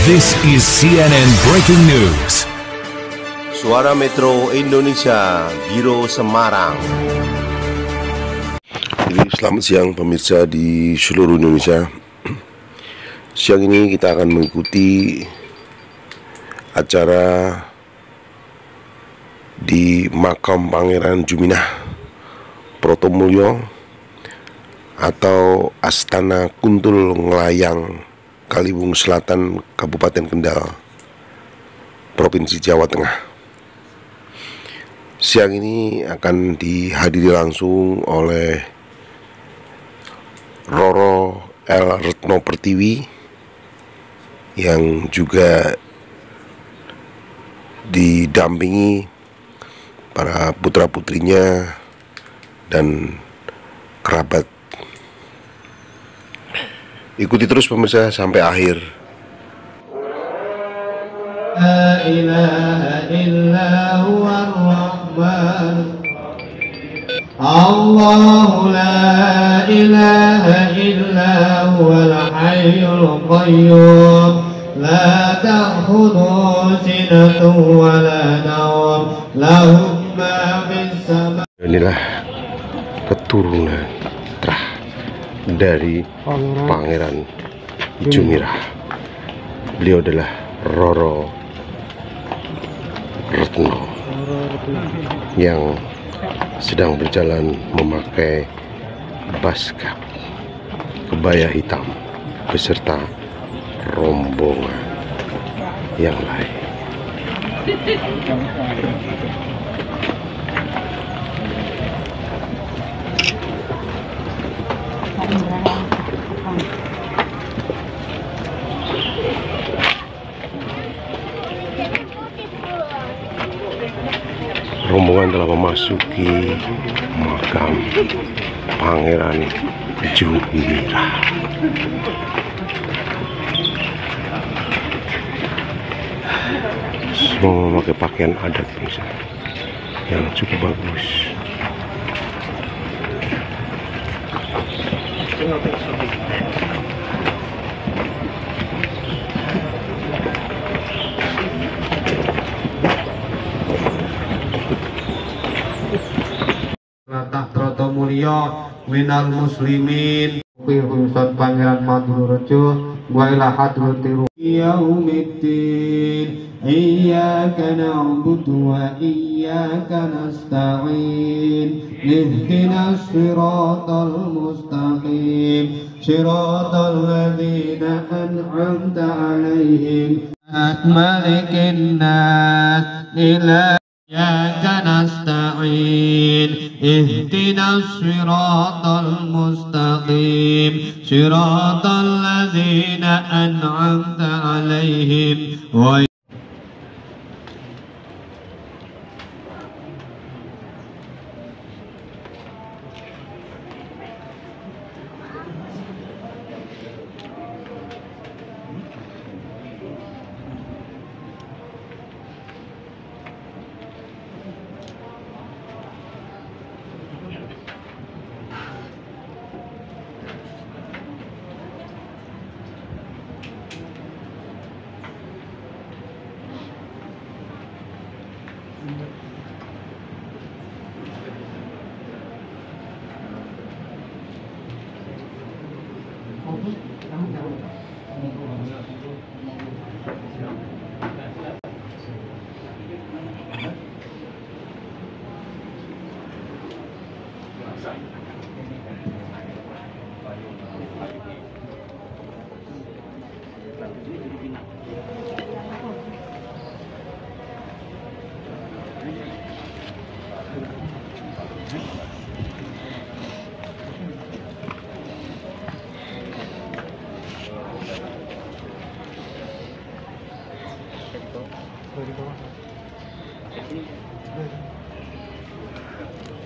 This is CNN Breaking News. Suara Metro Indonesia, Biro Semarang. Jadi selamat siang pemirsa di seluruh Indonesia. Siang ini kita akan mengikuti acara di makam Pangeran Juminah Protomulyo atau Astana Kuntul Nglayang, Kaliwung Selatan, Kabupaten Kendal, Provinsi Jawa Tengah. Siang ini akan dihadiri langsung oleh Roro L. Retno Pertiwi yang juga didampingi para putra-putrinya dan kerabat. Ikuti terus pemirsa sampai akhir. La ilaha illa huwar rahman. Allahu la ilaha illa huwal hayyul qayyum. La ta'khudhuhu sinatun wa la nawm. Lahu ma fis sama. Inilah keturunan dari Pangeran Jumirah. Beliau adalah Roro Retno yang sedang berjalan memakai baskap kebaya hitam beserta rombongan yang lain. Rombongan telah memasuki makam Pangeran Jumirah. Semua memakai pakaian adat yang cukup bagus. Latah Protomulyo minal muslimin Ustaz Pangeran Madhurejo wa ila hadratir yaumiddin. Iyyaka na'budu wa iyyaka nasta'in. Ihdinas siratal mustaqim. Siratal ladzina an'amta 'alaihim. Malikin nas ila iyyaka nasta'in. Ihdinas siratal mustaqim. Siratal ladzina an'amta 'alaihim.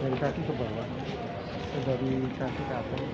Dari kaki ke bawah, dari kaki ke atas.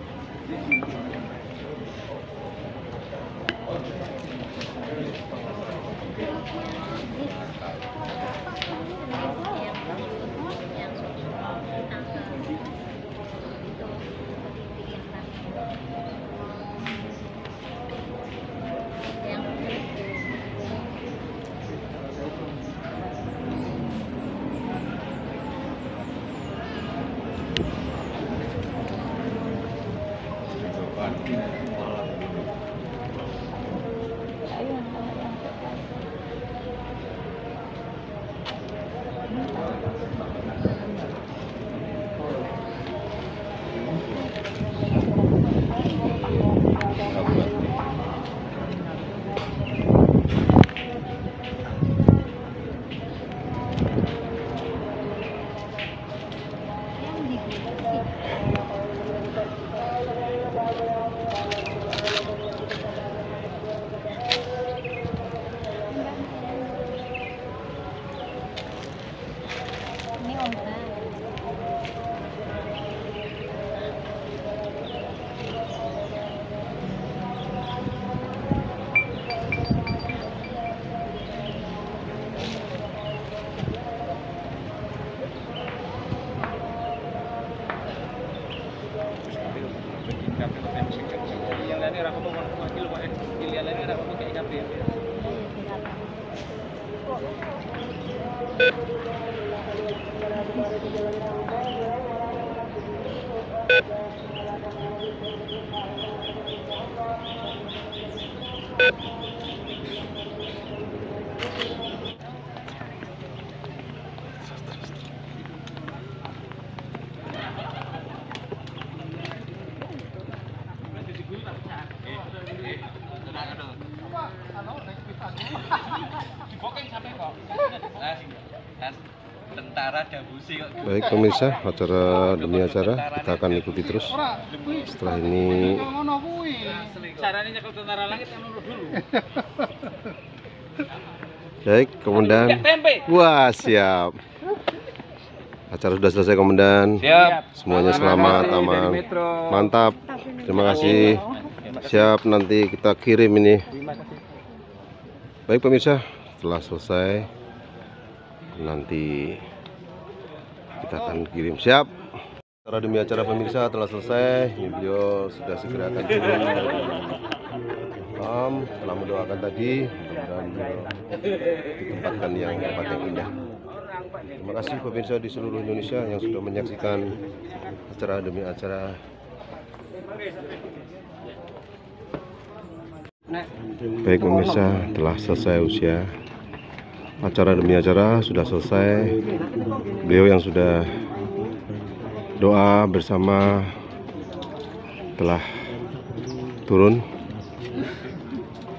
Baik pemirsa, acara demi acara kita akan ikuti terus. Setelah ini baik komandan. Wah siap. Acara sudah selesai komandan. Siap. Semuanya selamat, aman, mantap. Terima kasih. Siap, nanti kita kirim ini. Baik pemirsa, setelah selesai nanti kita akan kirim. Siap. Acara demi acara pemirsa telah selesai. Ini beliau sudah segera akan turun dari setelah mendoakan tadi, mudah-mudahan beliau ditempatkan yang tempat yang indah. Terima kasih pemirsa di seluruh Indonesia yang sudah menyaksikan acara demi acara. Baik pemirsa, telah selesai usia. Acara demi acara sudah selesai. Beliau yang sudah doa bersama telah turun.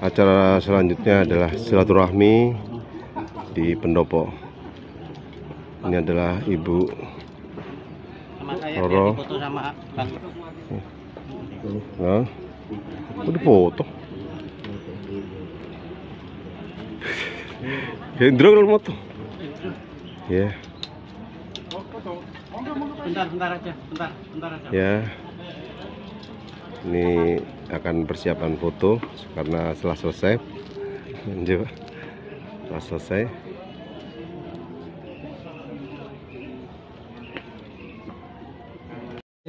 Acara selanjutnya adalah silaturahmi di pendopo. Ini adalah Ibu Roro. Nah, udah foto. Hendro kalau moto. Ya. Bentar aja. Ya. Ini akan persiapan foto karena setelah selesai. Coba. Setelah selesai.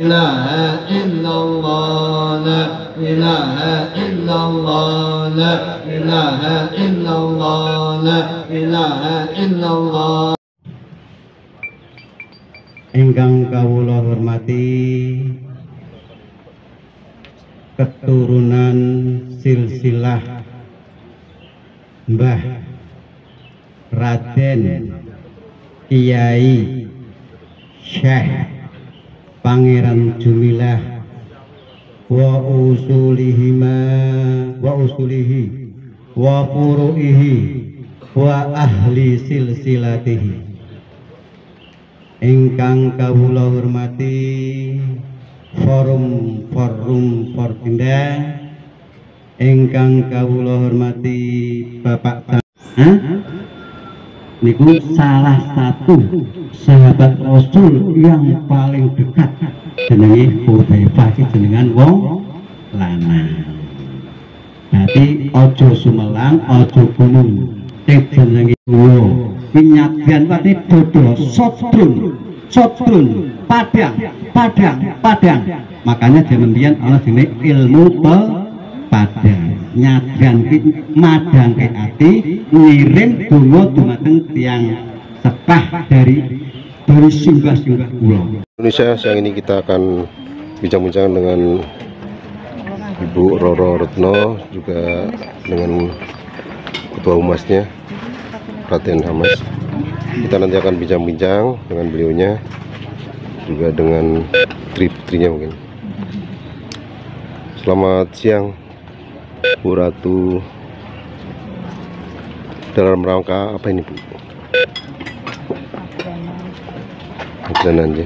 ilaha illallah, la ilaha illallah, la ilaha illallah, la ilaha illallah. Ingkang kawula hormati keturunan silsilah Mbah Raden Kiai Syekh Pangeran Jumilah wa usulihi wa furu'ihi wa ahli silsilatihi. Ingkang kawula hormati forum Forpinda, ingkang kawula hormati Bapak niku salah satu sahabat Rasul yang paling dekat jenenge Hudzaifah iki jenengan wong lanang. Dadi aja sumelang, aja gunung. Sing jenenge kulo Pinyadyan wati dodo sodrun padang. Makanya zaman biyen ana jenenge ilmu padang. Nyadran ki madang ke ati, ngirim donga dumateng tiyang sepah dari singgah-singgah kula. Indonesia, siang ini kita akan bincang-bincang dengan Ibu Roro Retno, juga dengan Ketua Humasnya Raden Hamas. Kita nanti akan bincang-bincang dengan beliaunya, juga dengan putrinya mungkin. Selamat siang Bu Ratu. Dalam rangka apa ini Bu? Ajaran aja.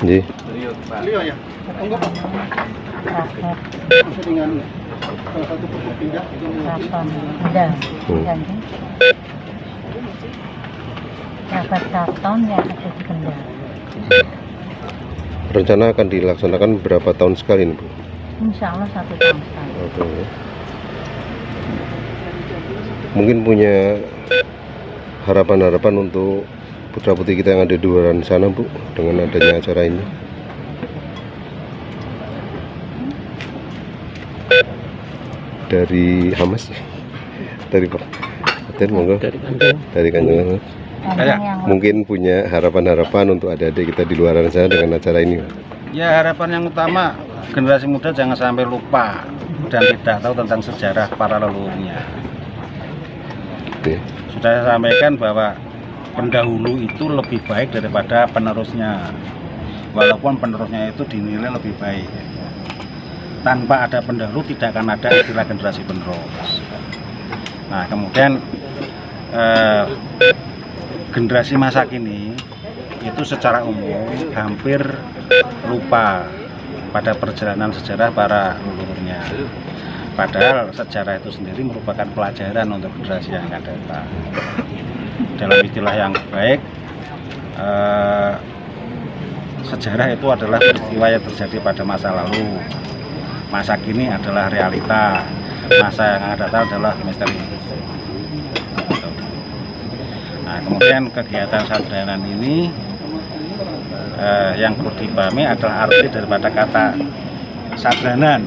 Nggih. Beliau ya. Enggak Pak. Dengan salah satu pokok pindah itu Rapat Katon yang ada di Kendal. Rencana akan dilaksanakan berapa tahun sekali ini Bu? Insya Allah 1 tahun sekali. Oke. Mungkin punya harapan-harapan untuk putra-putri kita yang ada di luar sana Bu, dengan adanya acara ini. dari Hamas, dari Pak Aten, monggo dari Kanjeng. Mungkin punya harapan-harapan untuk adik-adik kita di luar sana dengan acara ini. Ya, harapan yang utama generasi muda jangan sampai lupa dan tidak tahu tentang sejarah para leluhurnya. Sudah saya sampaikan bahwa pendahulu itu lebih baik daripada penerusnya, walaupun penerusnya itu dinilai lebih baik. Tanpa ada pendahulu tidak akan ada istilah generasi penerus. Nah, kemudian generasi masa kini itu secara umum hampir lupa pada perjalanan sejarah para leluhurnya. Padahal sejarah itu sendiri merupakan pelajaran untuk generasi yang akan datang. Dalam istilah yang baik, sejarah itu adalah peristiwa yang terjadi pada masa lalu. Masa kini adalah realita, masa yang akan datang adalah misteri. Nah, kemudian kegiatan sadranan ini yang perlu dipahami adalah arti daripada kata sadranan,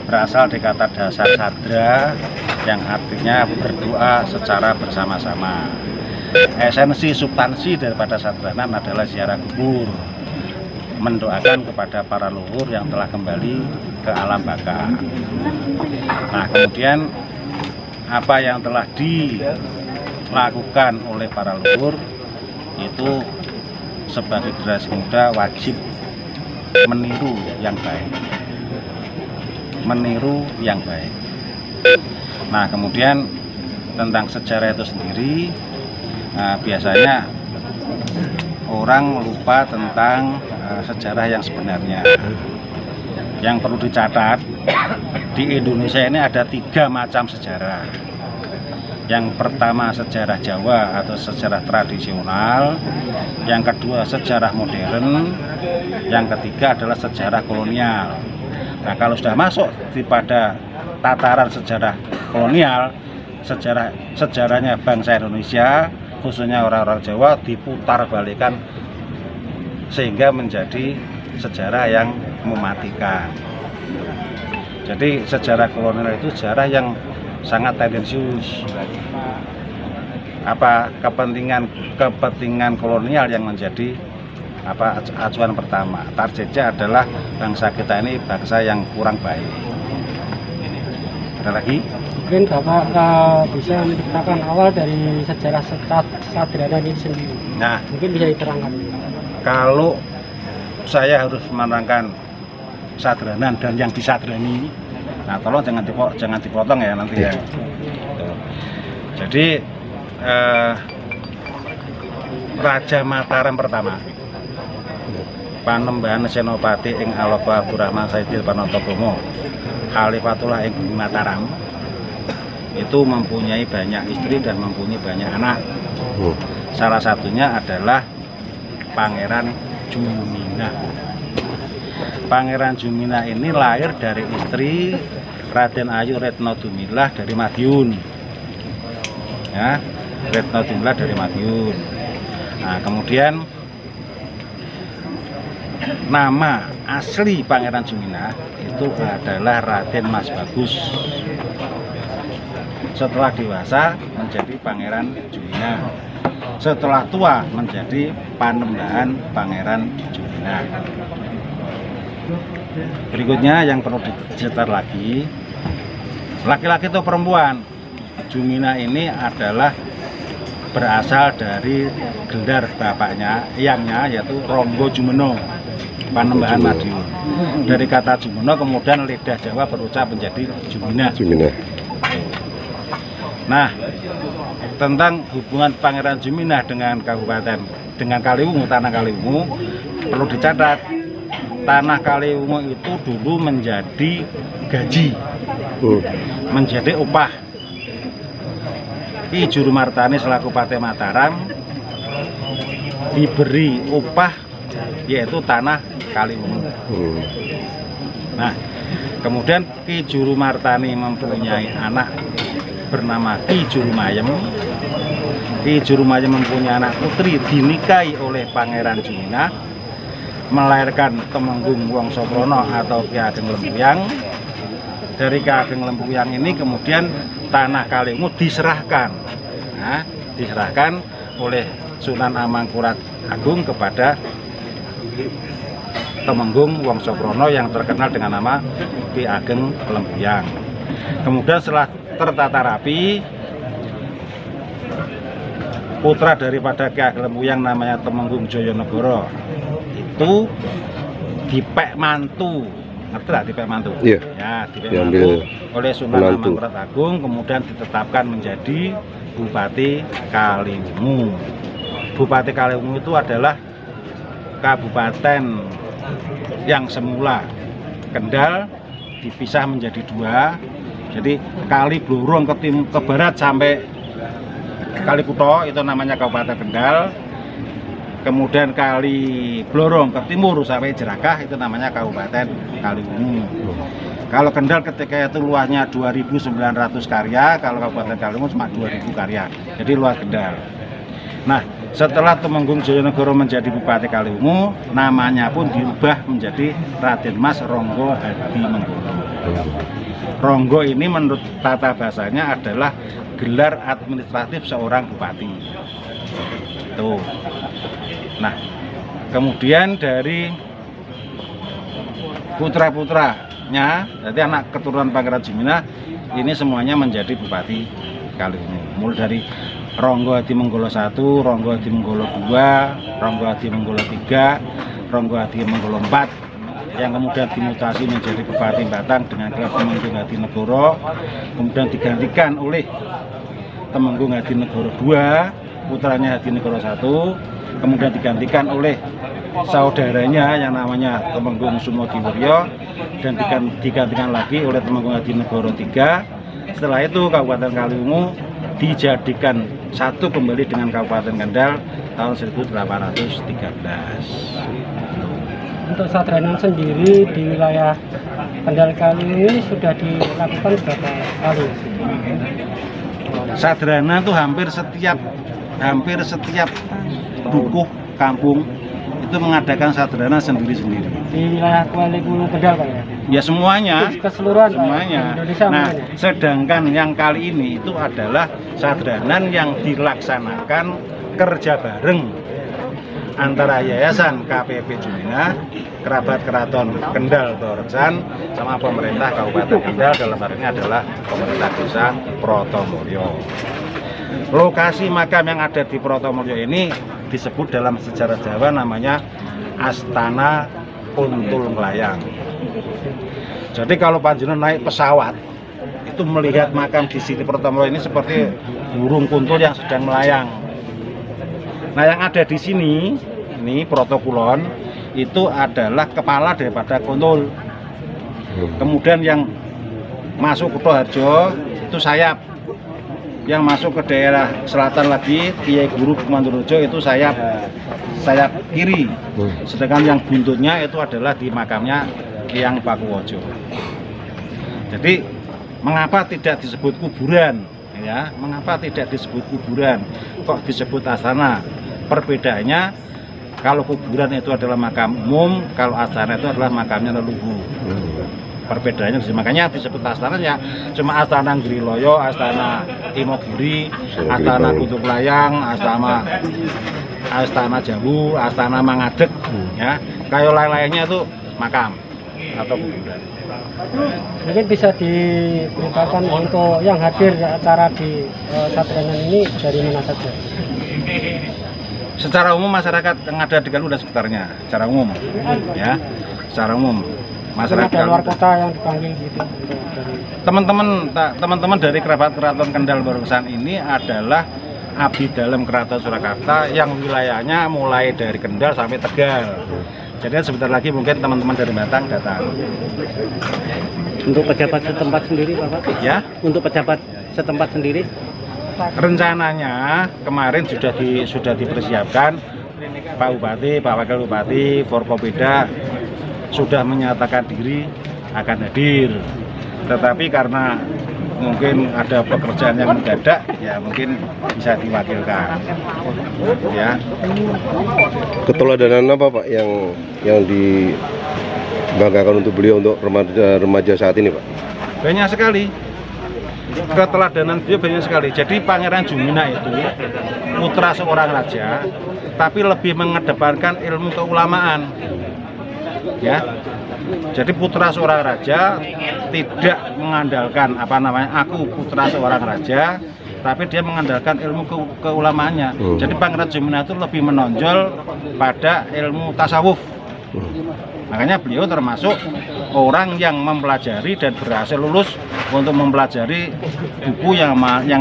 berasal dari kata dasar sadra yang artinya berdoa secara bersama-sama. Esensi substansi daripada sadranan adalah ziarah kubur, mendoakan kepada para leluhur yang telah kembali ke alam baka. Nah, kemudian apa yang telah dilakukan oleh para leluhur itu sebagai generasi muda wajib meniru yang baik. Meniru yang baik. Nah, kemudian tentang sejarah itu sendiri, biasanya orang lupa tentang sejarah yang sebenarnya. Yang perlu dicatat, di Indonesia ini ada 3 macam sejarah. Yang pertama sejarah Jawa atau sejarah tradisional, yang kedua sejarah modern, yang ketiga adalah sejarah kolonial. Nah, kalau sudah masuk pada tataran sejarah kolonial, sejarahnya bangsa Indonesia, khususnya orang-orang Jawa, diputar balikan sehingga menjadi sejarah yang mematikan. Jadi sejarah kolonial itu sejarah yang sangat tendensius. Kepentingan kolonial yang menjadi acuan pertama. Targetnya adalah bangsa kita ini bangsa yang kurang baik. Ada lagi? Mungkin Bapak bisa menceritakan awal dari sejarah sadranan ini sendiri. Nah, mungkin bisa diterangkan. Kalau saya harus menerangkan sadranan dan yang disadrani, nah tolong jangan dipotong ya nanti ya. Jadi Raja Mataram pertama, Panembahan Senopati ing Aloka Abdurrahman Saidil Panotogomo, Khalifatullah ing Bumi Mataram, itu mempunyai banyak istri dan mempunyai banyak anak. Salah satunya adalah Pangeran Jumina. Pangeran Jumina ini lahir dari istri Raden Ayu Retno Dumilah dari Madiun. Ya, Retno Dumilah dari Madiun. Nah, kemudian nama asli Pangeran Jumina itu adalah Raden Mas Bagus. Setelah dewasa menjadi Pangeran Jumina. Setelah tua menjadi Panembahan Pangeran Jumina. Berikutnya yang perlu dicatat lagi, laki-laki atau perempuan. Jumina ini adalah berasal dari gelar bapaknya, eyangnya, yaitu Ronggo Jumeno, Panembahan Madiun. Dari kata Jumeno kemudian lidah Jawa berucap menjadi Jumina. Nah, tentang hubungan Pangeran Jumina dengan Kaliwungu, tanah Kaliwungu, perlu dicatat, tanah Kaliwungu itu dulu menjadi gaji, menjadi upah. Ki Jurumartani selaku Patih Mataram diberi upah yaitu tanah Kaliwungu. Nah, kemudian Ki Jurumartani mempunyai anak bernama Ki Jurumayem. Ki Jurumayem mempunyai anak putri dinikahi oleh Pangeran Jumina, melahirkan Temenggung Wongsoprono atau Ki Ageng Lempuyang. dari Ki Ageng Lempuyang ini kemudian tanah Kaliwungu diserahkan, nah, diserahkan oleh Sunan Amangkurat Agung kepada Temenggung Wongsoprono yang terkenal dengan nama Ki Ageng Lempuyang. Kemudian setelah tertata rapi, putra daripada Ki Ageng Lempuyang namanya Temenggung Joyonegoro itu dipek mantu, ngerti lah dipek mantu? Iya. Ya, dipek mantu oleh Sunan Amangkurat Agung, kemudian ditetapkan menjadi Bupati Kaliwungu. Bupati Kaliwungu itu adalah kabupaten yang semula Kendal dipisah menjadi dua. Jadi Kali Blorong ke barat sampai Kali Kuto itu namanya Kabupaten Kendal. Kemudian Kali Blorong ke timur sampai Jerakah itu namanya Kabupaten Kaliwungu. Kalau Kendal ketika itu luasnya 2.900 karya, kalau Kabupaten Kaliwungu cuma 2.000 karya. Jadi luas Kendal. Nah, setelah Temenggung Joyonegoro menjadi Bupati Kaliwungu, namanya pun diubah menjadi Raden Mas Ronggo Hadimenggolo. Ronggo ini menurut tata bahasanya adalah gelar administratif seorang bupati. Tuh. Nah, kemudian dari putra-putranya, jadi anak keturunan Pangeran Jimina, ini semuanya menjadi Bupati Kaliwungu. Mulai dari Ronggo Hadimenggolo 1, Ronggo Hadimenggolo 2, Ronggo Hadimenggolo 3, Ronggo Hadimenggolo 4, yang kemudian dimutasi menjadi Bupati Batang dengan gelar Temenggung Hadinegoro, kemudian digantikan oleh Temenggung Hadinegoro 2, putranya Hadinegoro 1, kemudian digantikan oleh saudaranya yang namanya Temenggung Sumodiwiryo, dan digantikan lagi oleh Temenggung Hadinegoro 3. Setelah itu Kabupaten Kaliwungu dijadikan satu kembali dengan Kabupaten Kendal tahun 1813. Untuk Sadranan sendiri di wilayah Kendal Kaliwungu ini sudah dilakukan berapa kali? Sadranan itu hampir setiap dukuh kampung itu mengadakan sadranan sendiri-sendiri. Di wilayah Kaliwungu Kendal Pak ya? Ya semuanya, keseluruhan semuanya. Indonesia. Nah, sedangkan yang kali ini itu adalah sadranan yang dilaksanakan kerja bareng antara Yayasan KPP Jumina, Kerabat Keraton Kendal Toreksan, sama pemerintah Kabupaten Kendal, dalam hal ini adalah pemerintah Desa Protomulyo. Lokasi makam yang ada di Protomulyo ini disebut dalam sejarah Jawa namanya Astana Kuntul Melayang. Jadi kalau panjenengan naik pesawat itu melihat makam di sini Protomulyo ini seperti burung kuntul yang sedang melayang. Nah, yang ada di sini ini Protokulon itu adalah kepala daripada kuntul. Kemudian yang masuk Kutoharjo itu sayap. Yang masuk ke daerah selatan lagi Kiai Guru Mandurejo itu sayap kiri. Sedangkan yang buntutnya itu adalah di makamnya Hyang Pakuwojo. Jadi mengapa tidak disebut kuburan? Ya, mengapa tidak disebut kuburan? Kok disebut astana? Perbedaannya, kalau kuburan itu adalah makam umum, kalau astana itu adalah makamnya leluhur. Perbedaannya makanya disebut astana ya cuma Astana Ngriloyo, Astana Imogiri, Astana Kuntul Melayang, Astana Jawu, Astana Mangadeg, ya. Kayak lain-lainnya itu makam atau kuburan. Mungkin bisa diberitakan untuk yang hadir acara di Sadranan ini dari mana saja? Secara umum masyarakat yang ada di Galuh dan sekitarnya, secara umum, ya, secara umum. Masyarakat ada luar kota yang dipanggil gitu. Teman-teman dari Kerabat Keraton Kendal Toreksan ini adalah abdi dalam Keraton Surakarta yang wilayahnya mulai dari Kendal sampai Tegal. Jadi sebentar lagi mungkin teman-teman dari Batang datang. Untuk pejabat setempat sendiri, Bapak? Ya. Untuk pejabat setempat sendiri? Rencananya kemarin sudah dipersiapkan Pak Bupati, Pak Wakil Bupati, Forkopimda sudah menyatakan diri akan hadir, tetapi karena mungkin ada pekerjaan yang mendadak, ya mungkin bisa diwakilkan. Ya. Keteladanan apa Pak yang dibanggakan untuk beliau untuk remaja saat ini Pak? Banyak sekali. Keteladanan dia banyak sekali. Jadi Pangeran Jumina itu putra seorang raja, tapi lebih mengedepankan ilmu keulamaan. Ya. Jadi putra seorang raja tidak mengandalkan aku putra seorang raja, tapi dia mengandalkan ilmu keulamaannya. Jadi Pangeran Jumina itu lebih menonjol pada ilmu tasawuf. Makanya beliau termasuk orang yang mempelajari dan berhasil lulus untuk mempelajari buku yang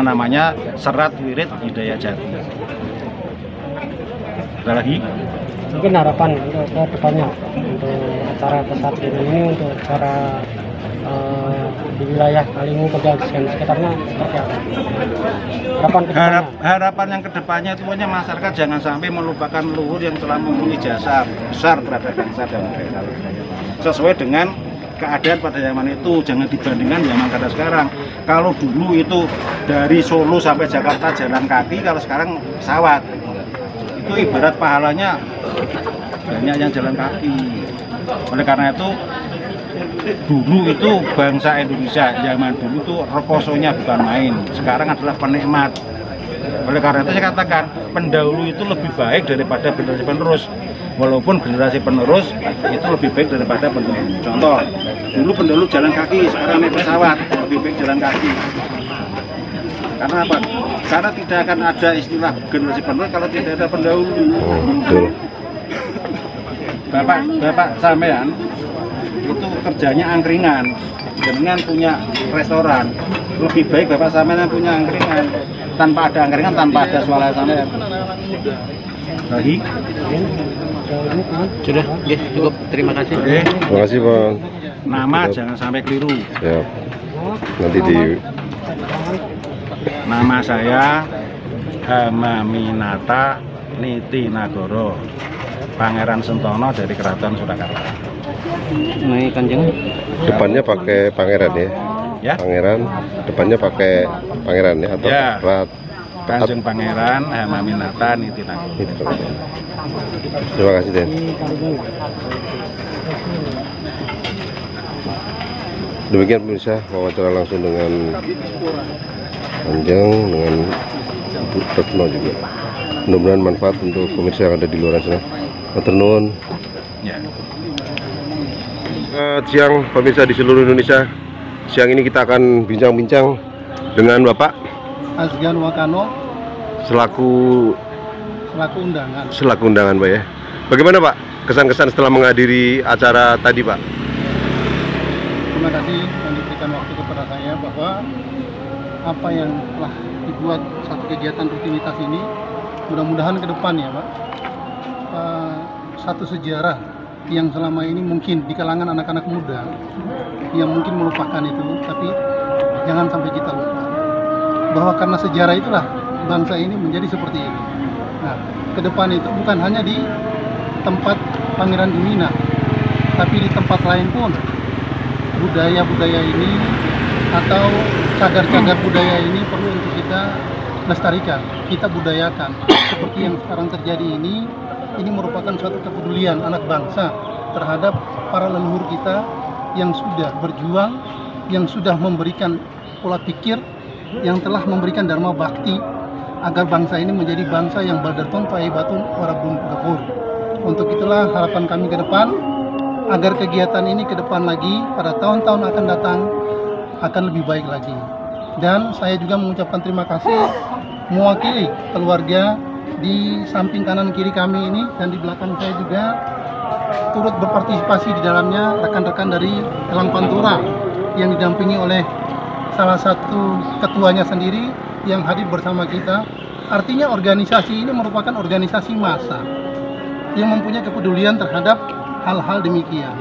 namanya Serat Wirid Hidayah Jati. Ada lagi? Mungkin harapan untuk ke depannya untuk acara kesatrian ini, untuk acara di wilayah Kalimu dan sekitarnya seperti apa? Harapan yang kedepannya itu hanya masyarakat jangan sampai melupakan leluhur yang telah mempunyai jasa besar terhadap bangsa dan negara. Sesuai dengan keadaan pada zaman itu, jangan dibandingkan zaman pada sekarang. Kalau dulu itu dari Solo sampai Jakarta jalan kaki, kalau sekarang pesawat. Itu ibarat pahalanya banyak yang jalan kaki. Oleh karena itu dulu itu bangsa Indonesia zaman dulu itu rekosonya bukan main, sekarang adalah penikmat. Oleh karena itu saya katakan pendahulu itu lebih baik daripada generasi penerus, walaupun generasi penerus itu lebih baik daripada pendahulu. Contoh, dulu pendahulu jalan kaki, sekarang naik pesawat, lebih baik jalan kaki. Karena apa? Karena tidak akan ada istilah generasi penerus kalau tidak ada pendahulu. Bapak sampean itu kerjanya angkringan, dengan punya restoran. Lebih baik bapak sampean punya angkringan, tanpa ada angkringan, tanpa ada swalayan sampean. Lagi? Sudah, ya, cukup. Terima kasih. Oke. Terima kasih Bang. Nama jangan sampai keliru. Ya. Nanti di Nama saya Hamaminata Niti Nagoro, Pangeran Sentono dari Keraton Surakarta. Ini Kanjeng. Depannya pakai pangeran ya? Ya. Pangeran, depannya pakai pangeran ya? Atau Ya. Rat? Kanjeng Pangeran Hamaminata Niti Nagoro. Terima kasih Den. Demikian pemirsa wawancara langsung dengan Kanjeng, dengan Bu Retno juga. Mudah-mudahan manfaat untuk pemirsa yang ada di luar sana. Matur nuwun. Ya. Siang pemirsa di seluruh Indonesia. Siang ini kita akan bincang-bincang dengan Bapak Azgan Wakano selaku undangan Pak ya. Bagaimana Pak kesan-kesan setelah menghadiri acara tadi Pak? Terima kasih yang diberikan waktu kepada saya bahwa apa yang telah dibuat satu kegiatan rutinitas ini mudah-mudahan ke depan ya Pak, satu sejarah yang selama ini mungkin di kalangan anak-anak muda yang mungkin melupakan itu, tapi jangan sampai kita lupa bahwa karena sejarah itulah bangsa ini menjadi seperti ini. Nah, ke depan itu bukan hanya di tempat Pangeran Jumina, tapi di tempat lain pun budaya-budaya ini atau cagar-cagar budaya ini perlu untuk kita lestarikan, kita budayakan. Seperti yang sekarang terjadi ini merupakan suatu kepedulian anak bangsa terhadap para leluhur kita yang sudah berjuang, yang sudah memberikan pola pikir, yang telah memberikan dharma bakti agar bangsa ini menjadi bangsa yang baldatun thayyibatun warabun ghafur. Untuk itulah harapan kami ke depan, agar kegiatan ini ke depan lagi pada tahun-tahun akan datang akan lebih baik lagi. Dan saya juga mengucapkan terima kasih mewakili keluarga di samping kanan kiri kami ini, dan di belakang saya juga turut berpartisipasi di dalamnya rekan-rekan dari Elang Pantura yang didampingi oleh salah satu ketuanya sendiri yang hadir bersama kita. Artinya organisasi ini merupakan organisasi massa yang mempunyai kepedulian terhadap hal-hal demikian.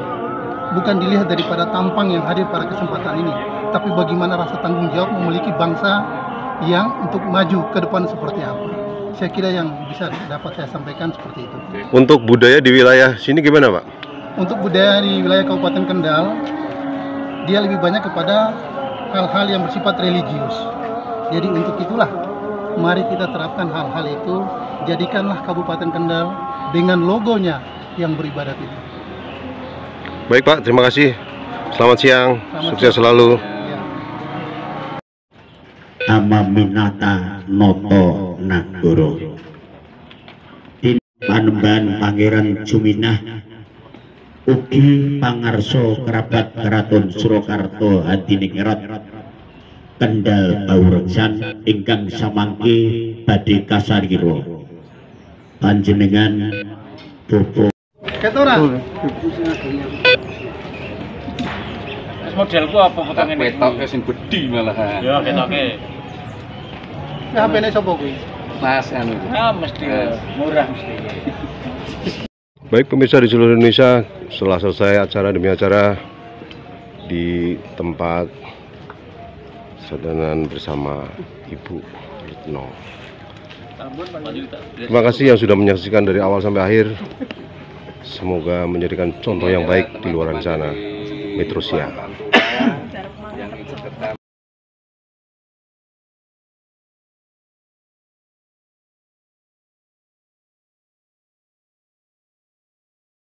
Bukan dilihat daripada tampang yang hadir pada kesempatan ini, tapi bagaimana rasa tanggung jawab memiliki bangsa yang untuk maju ke depan seperti apa. Saya kira yang bisa dapat saya sampaikan seperti itu. Untuk budaya di wilayah sini gimana Pak? Untuk budaya di wilayah Kabupaten Kendal, dia lebih banyak kepada hal-hal yang bersifat religius. Jadi untuk itulah, mari kita terapkan hal-hal itu. Jadikanlah Kabupaten Kendal dengan logonya yang beribadat itu. Baik Pak, terima kasih. Selamat siang, sukses selalu. Ya. Amaminata Noto Nagoro. Panembahan Pangeran Juminah ugi pangarso kerabat Keraton Surakarta Hadiningrat Kendal Baureksan ingkang samangke badhe kasarira panjenengan Bobo Ketora. Modelku apa potongan ini? Ketoknya sing gede malahan. Ya ketoknya. Ya HP-ne sapa kuwi? Mas anu. Ah mesti murah mesti. Baik pemirsa di seluruh Indonesia, setelah selesai acara demi acara di tempat sadanan bersama Ibu Retno. Terima kasih yang sudah menyaksikan dari awal sampai akhir. Semoga menjadikan contoh yang baik di luar sana. Metro Siang.